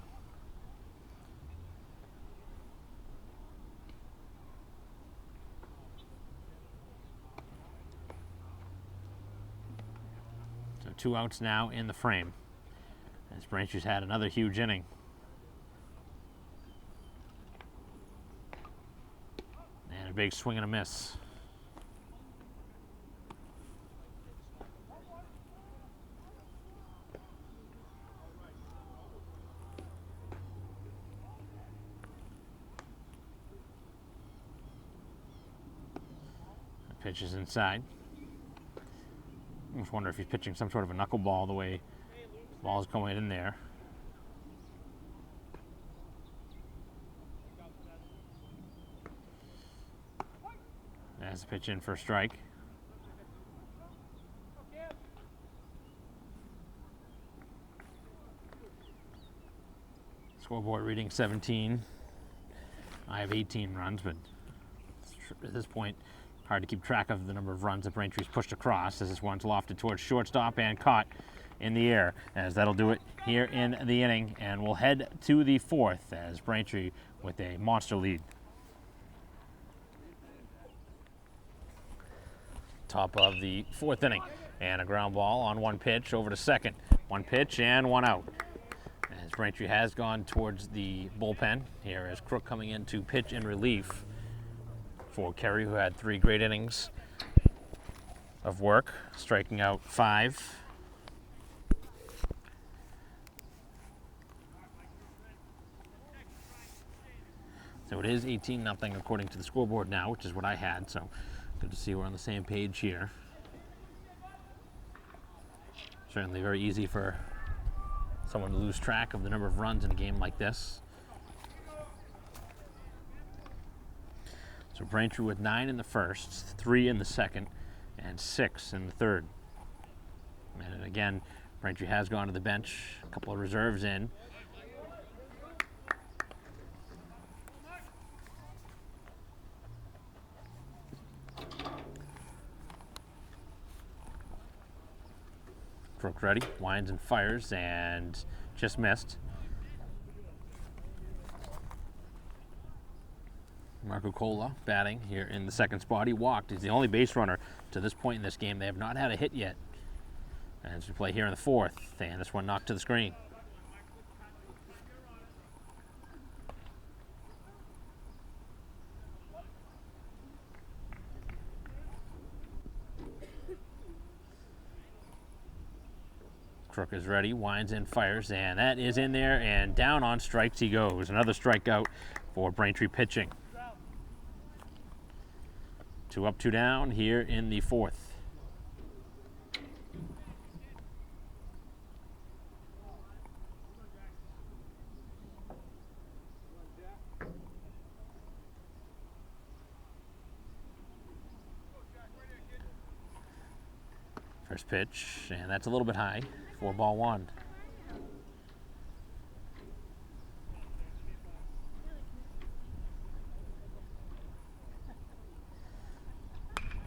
So 2 outs now in the frame, as Braintree's had another huge inning. And a big swing and a miss. Pitch is inside. I just wonder if he's pitching some sort of a knuckleball the way the ball's going in there. That's a pitch in for a strike. Scoreboard reading 17. I have 18 runs, but at this point, hard to keep track of the number of runs that Braintree's pushed across, as this one's lofted towards shortstop and caught in the air, as that'll do it here in the inning, and we'll head to the 4th as Braintree with a monster lead. Top of the 4th inning, and a ground ball on one pitch over to second. One pitch and one out, as Braintree has gone towards the bullpen. Here is Crook coming in to pitch in relief for Kerry, who had 3 great innings of work, striking out 5. So it is 18-0 according to the scoreboard now, which is what I had, so good to see we're on the same page here. Certainly very easy for someone to lose track of the number of runs in a game like this. So Braintree with 9 in the first, 3 in the second, and 6 in the third. And again, Braintree has gone to the bench, a couple of reserves in. Crook ready, winds and fires, and just missed. Marco Cola batting here in the second spot. He walked. He's the only base runner to this point in this game. They have not had a hit yet. As we play here in the 4th, and this one knocked to the screen. Crook is ready, winds and fires, and that is in there, and down on strikes he goes. Another strikeout for Braintree pitching. 2 up, 2 down here in the 4th. First pitch, and that's a little bit high for ball 1.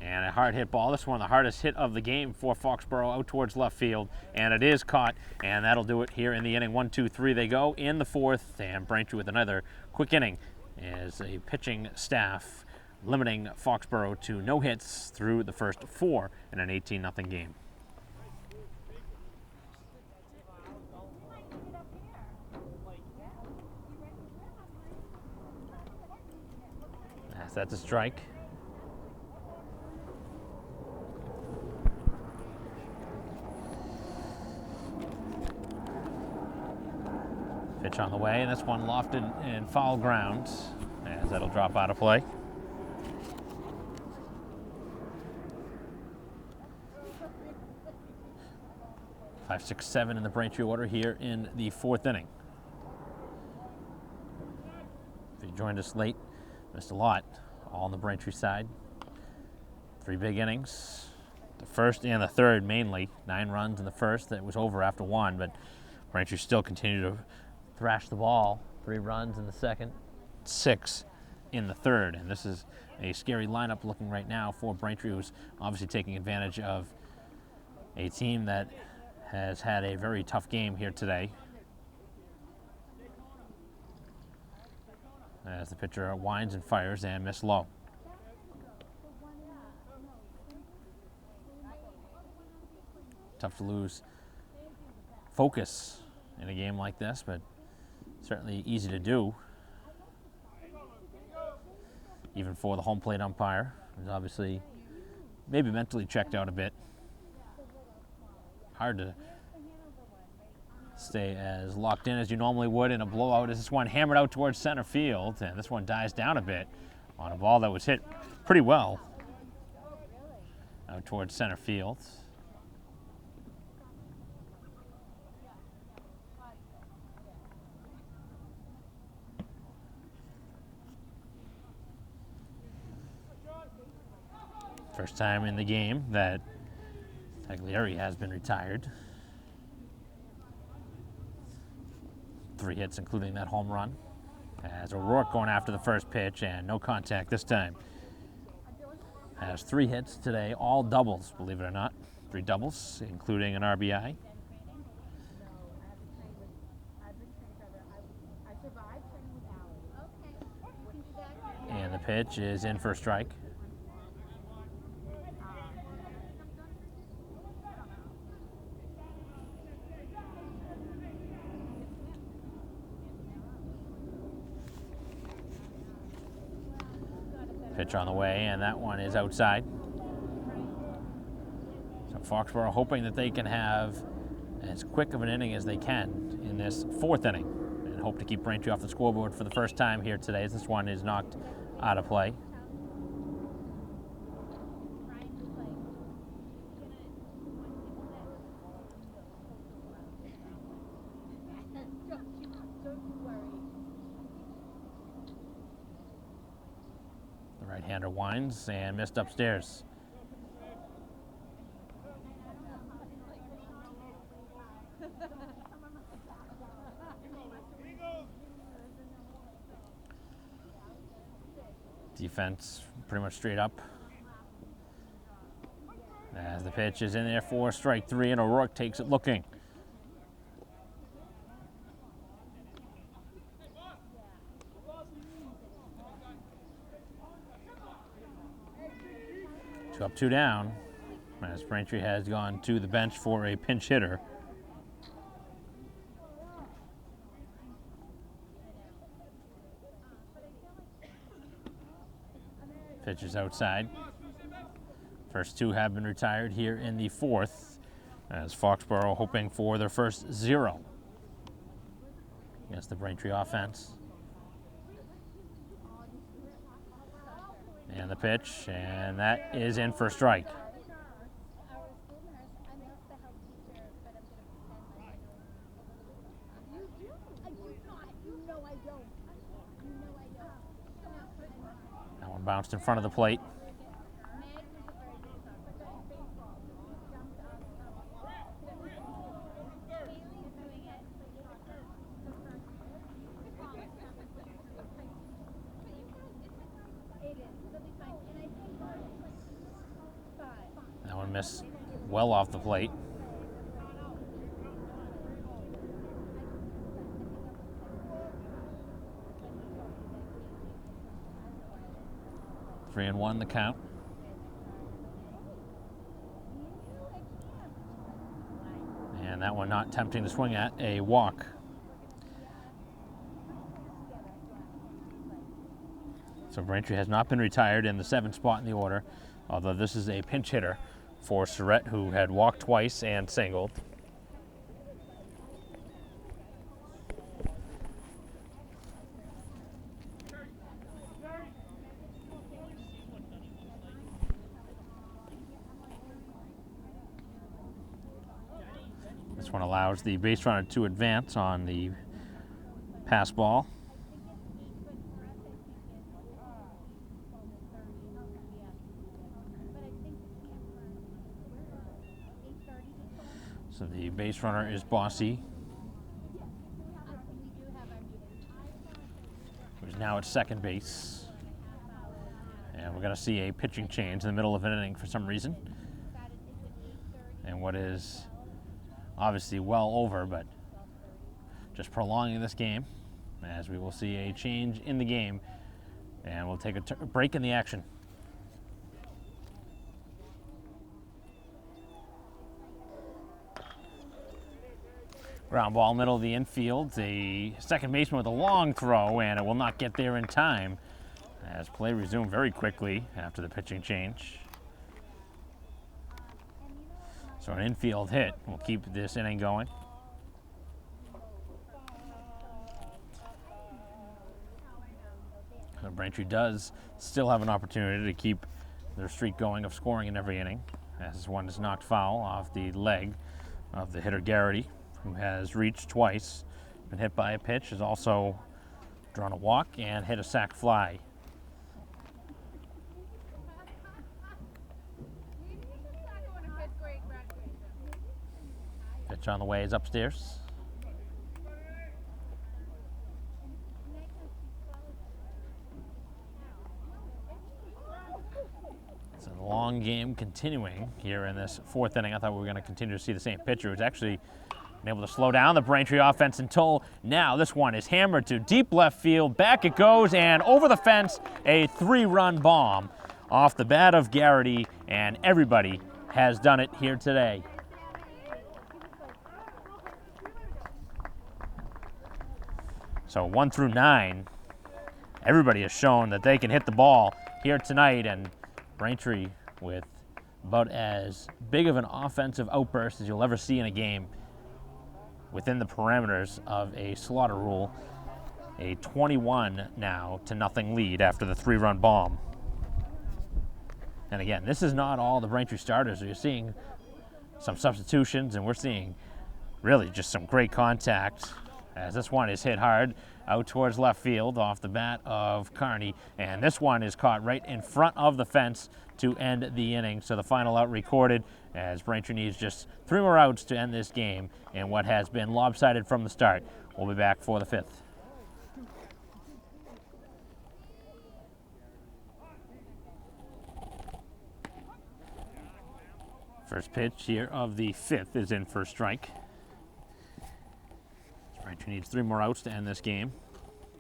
And a hard hit ball. This one, the hardest hit of the game for Foxboro, out towards left field, and it is caught, and that'll do it here in the inning. 1, 2, 3 they go in the 4th, and Braintree with another quick inning as a pitching staff limiting Foxboro to no hits through the first 4 in an 18-0 game. That's a strike. Pitch on the way, and this one lofted in foul ground, as that'll drop out of play. 5, 6, 7 in the Braintree order here in the 4th inning. If you joined us late, missed a lot, all on the Braintree side. 3 big innings, the first and the third mainly. 9 runs in the first, that was over after 1, but Braintree still continued to thrash the ball. 3 runs in the second, 6 in the third, and this is a scary lineup looking right now for Braintree, who's obviously taking advantage of a team that has had a very tough game here today. As the pitcher winds and fires and missed low. Tough to lose focus in a game like this, but certainly easy to do. Even for the home plate umpire, who's obviously maybe mentally checked out a bit. Hard to stay as locked in as you normally would in a blowout as this one hammered out towards center field, and this one dies down a bit on a ball that was hit pretty well out towards center field. First time in the game that Taglieri has been retired. 3 hits, including that home run. As O'Rourke going after the first pitch, and no contact this time. Has 3 hits today, all doubles, believe it or not. 3 doubles, including an RBI. And the pitch is in for a strike. Pitch on the way, and that one is outside. So Foxboro hoping that they can have as quick of an inning as they can in this 4th inning, and hope to keep Braintree off the scoreboard for the first time here today, as this one is knocked out of play. Right-hander winds and missed upstairs. Defense pretty much straight up. As the pitch is in there for strike 3, and O'Rourke takes it looking. Two up, 2 down, as Braintree has gone to the bench for a pinch hitter. Pitch is outside. First 2 have been retired here in the 4th, as Foxboro hoping for their first 0 against the Braintree offense. And the pitch, and that is in for a strike. That one bounced in front of the plate. That one missed well off the plate. Three and 1 the count. And that one not tempting to swing at, a walk. So Braintree has not been retired in the 7th spot in the order, although this is a pinch hitter for Surrett, who had walked twice and singled. one allows the base runner to advance on the pass ball. So the base runner is Bossy, who's now at second base. And we're going to see a pitching change in the middle of an inning for some reason. And what is obviously well over, but just prolonging this game, as we will see a change in the game. And we'll take a break in the action. Ground ball, middle of the infield. A second baseman with a long throw, and it will not get there in time as play resumed very quickly after the pitching change. So an infield hit will keep this inning going. So Braintree does still have an opportunity to keep their streak going of scoring in every inning, as this one is knocked foul off the leg of the hitter Garrity, who has reached twice, been hit by a pitch, has also drawn a walk and hit a sac fly. Pitch on the way is upstairs. It's a long game continuing here in this fourth inning. I thought we were going to continue to see the same pitcher who's actually been able to slow down the Braintree offense until now. This one is hammered to deep left field. Back it goes, and over the fence, a 3-run bomb off the bat of Garrity, and everybody has done it here today. So 1 through 9, everybody has shown that they can hit the ball here tonight, and Braintree with about as big of an offensive outburst as you'll ever see in a game within the parameters of a slaughter rule. A 21 now to nothing lead after the 3-run bomb. And again, this is not all the Braintree starters. You're seeing some substitutions, and we're seeing really just some great contact, as this one is hit hard out towards left field off the bat of Carney, and this one is caught right in front of the fence to end the inning. So the final out recorded, as Braintree needs just 3 more outs to end this game in what has been lopsided from the start. We'll be back for the 5th. First pitch here of the 5th is in for a strike. Braintree needs 3 more outs to end this game,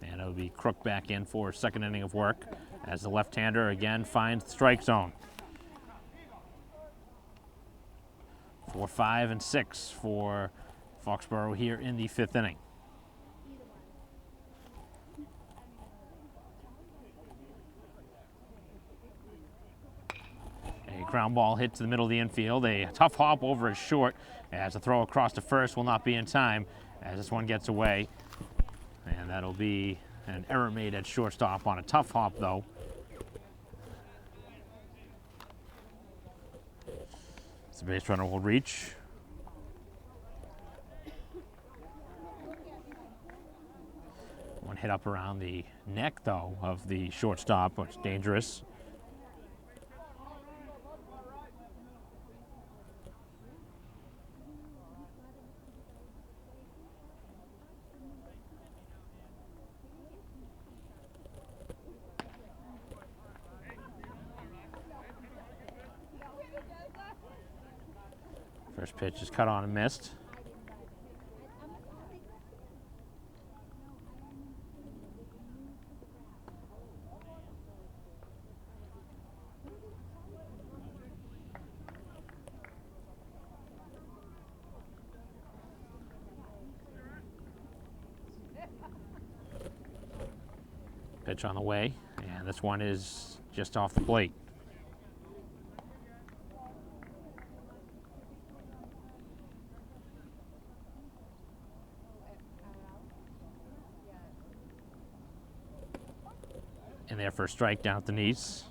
and it'll be Crook back in for a second inning of work as the left-hander again finds the strike zone. 4, 5, and 6 for Foxboro here in the 5th inning. A ground ball hit to the middle of the infield, a tough hop over is short, as a throw across to first will not be in time as this one gets away, and that'll be an error made at shortstop on a tough hop though. The base runner will reach. One hit up around the neck though of the shortstop, which is dangerous. First pitch is cut on and missed. Pitch on the way, and this one is just off the plate. In there for a strike down at the knees.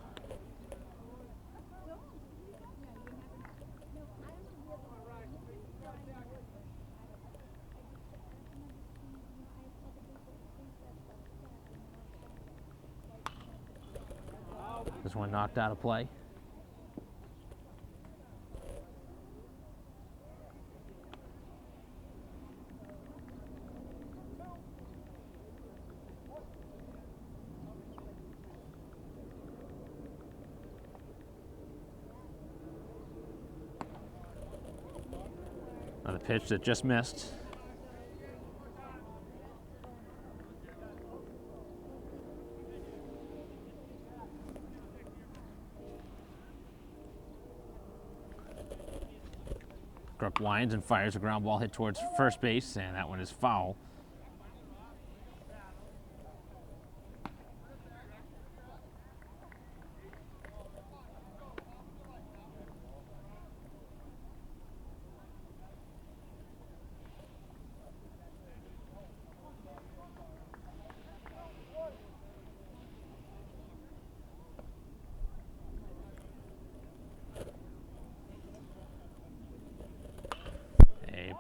This one knocked out of play. Another pitch that just missed. Crook winds and fires a ground ball hit towards first base, and that one is foul.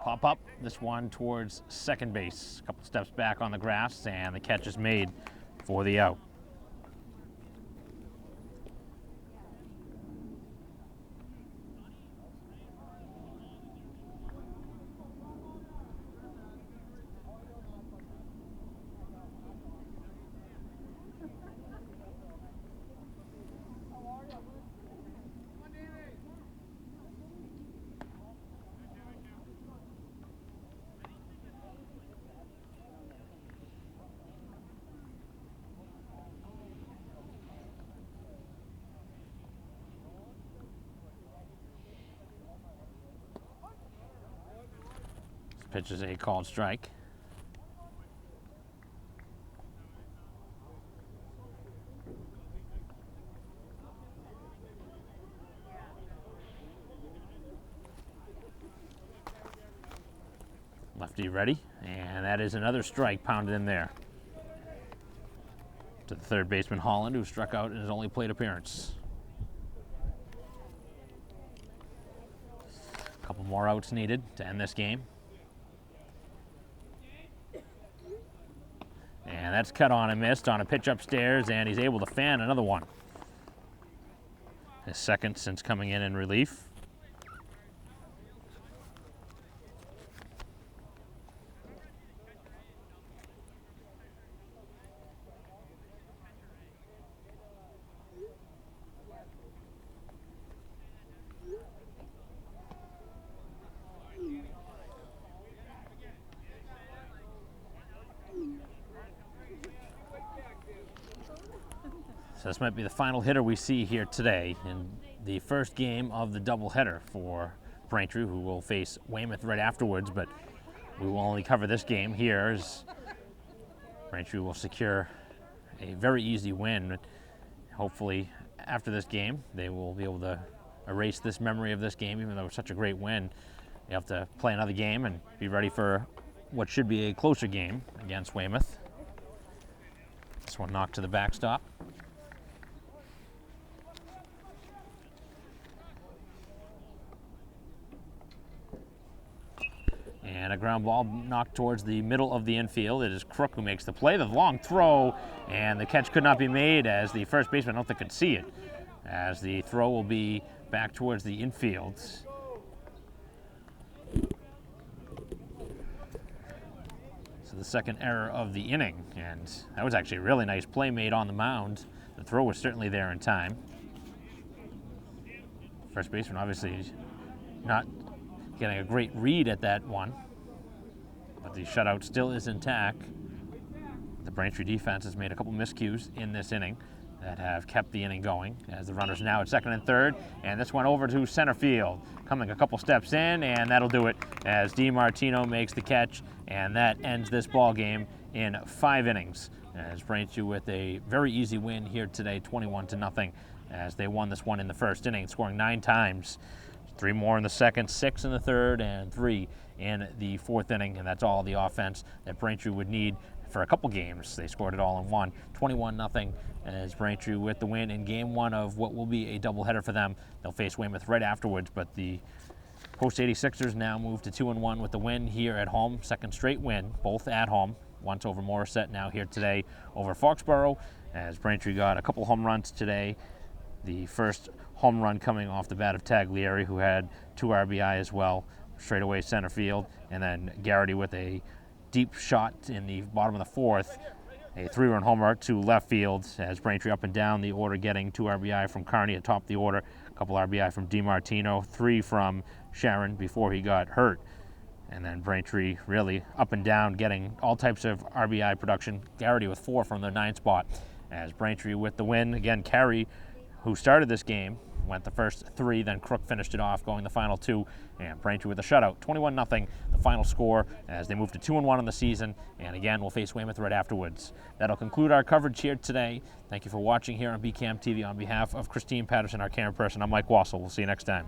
Pop up, this one towards second base. A couple steps back on the grass, and the catch is made for the out. Pitch is a called strike. Lefty ready, and that is another strike pounded in there. To the third baseman Holland, who struck out in his only plate appearance. A couple more outs needed to end this game. And that's cut on and missed on a pitch upstairs, and he's able to fan another one. His second since coming in relief. So this might be the final hitter we see here today in the first game of the doubleheader for Braintree, who will face Weymouth right afterwards, but we will only cover this game here as Braintree will secure a very easy win. Hopefully after this game they will be able to erase this memory of this game, even though it was such a great win. You have to play another game and be ready for what should be a closer game against Weymouth. This one knocked to the backstop. And a ground ball knocked towards the middle of the infield. It is Crook who makes the play. The long throw, and the catch could not be made as the first baseman, I don't think, could see it, as the throw will be back towards the infield. So the second error of the inning, and that was actually a really nice play made on the mound. The throw was certainly there in time. First baseman obviously not getting a great read at that one, but the shutout still is intact. The Braintree defense has made a couple miscues in this inning that have kept the inning going, as the runners now at second and third, and this one over to center field, coming a couple steps in, and that'll do it as DiMartino makes the catch, and that ends this ball game in 5 innings, as Braintree with a very easy win here today, 21-0, as they won this one in the first inning, scoring 9 times. 3 more in the second, 6 in the third, and 3 in the fourth inning, and that's all the offense that Braintree would need for a couple games. They scored it all in one, 21-0, as Braintree with the win in game 1 of what will be a doubleheader for them. They'll face Weymouth right afterwards, but the Post 86ers now move to 2-1 with the win here at home, second straight win, both at home. Once over Morisset, now here today over Foxboro, as Braintree got a couple home runs today The first home run coming off the bat of Taglieri, who had 2 RBI as well, straightaway center field. And then Garrity with a deep shot in the bottom of the 4th, a 3-run homer to left field as Braintree up and down the order, getting 2 RBI from Carney atop the order, a couple RBI from DiMartino, 3 from Sharon before he got hurt. And then Braintree really up and down, getting all types of RBI production. Garrity with 4 from the 9 spot as Braintree with the win. Again, Carey, who started this game, went the first 3, then Crook finished it off, going the final 2, and Braintree with a shutout. 21-0, the final score as they move to 2-1 in the season, and again, we'll face Weymouth right afterwards. That'll conclude our coverage here today. Thank you for watching here on BCAM TV. On behalf of Christine Patterson, our camera person, I'm Mike Wassel. We'll see you next time.